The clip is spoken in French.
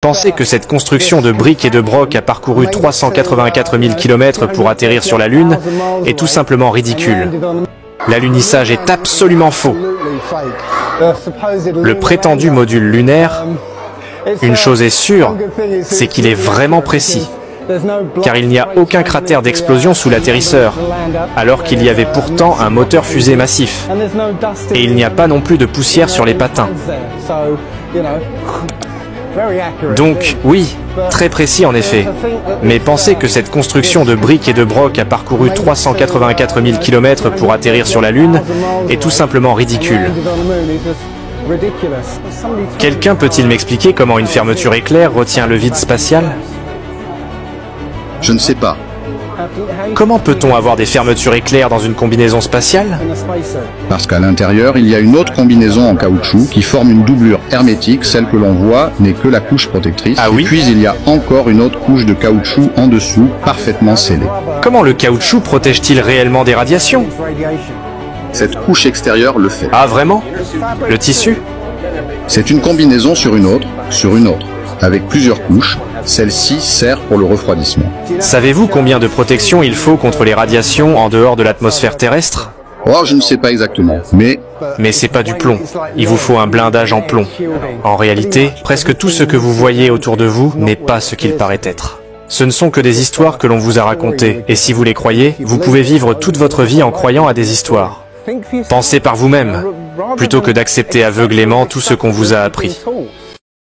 Pensez que cette construction de briques et de broc a parcouru 384 000 km pour atterrir sur la Lune est tout simplement ridicule. L'alunissage est absolument faux. Le prétendu module lunaire, une chose est sûre, c'est qu'il est vraiment précis, car il n'y a aucun cratère d'explosion sous l'atterrisseur, alors qu'il y avait pourtant un moteur fusée massif. Et il n'y a pas non plus de poussière sur les patins. Donc, oui, très précis en effet. Mais pensez que cette construction de briques et de broc a parcouru 384 000 km pour atterrir sur la Lune est tout simplement ridicule. Quelqu'un peut-il m'expliquer comment une fermeture éclair retient le vide spatial? Je ne sais pas. Comment peut-on avoir des fermetures éclairs dans une combinaison spatiale? Parce qu'à l'intérieur, il y a une autre combinaison en caoutchouc qui forme une doublure hermétique. Celle que l'on voit n'est que la couche protectrice. Ah oui? Et puis il y a encore une autre couche de caoutchouc en dessous, parfaitement scellée. Comment le caoutchouc protège-t-il réellement des radiations? Cette couche extérieure le fait. Ah vraiment? Le tissu? C'est une combinaison sur une autre, avec plusieurs couches. Celle-ci sert pour le refroidissement. Savez-vous combien de protection il faut contre les radiations en dehors de l'atmosphère terrestre? Oh, je ne sais pas exactement, mais c'est pas du plomb. Il vous faut un blindage en plomb. En réalité, presque tout ce que vous voyez autour de vous n'est pas ce qu'il paraît être. Ce ne sont que des histoires que l'on vous a racontées, et si vous les croyez, vous pouvez vivre toute votre vie en croyant à des histoires. Pensez par vous-même, plutôt que d'accepter aveuglément tout ce qu'on vous a appris.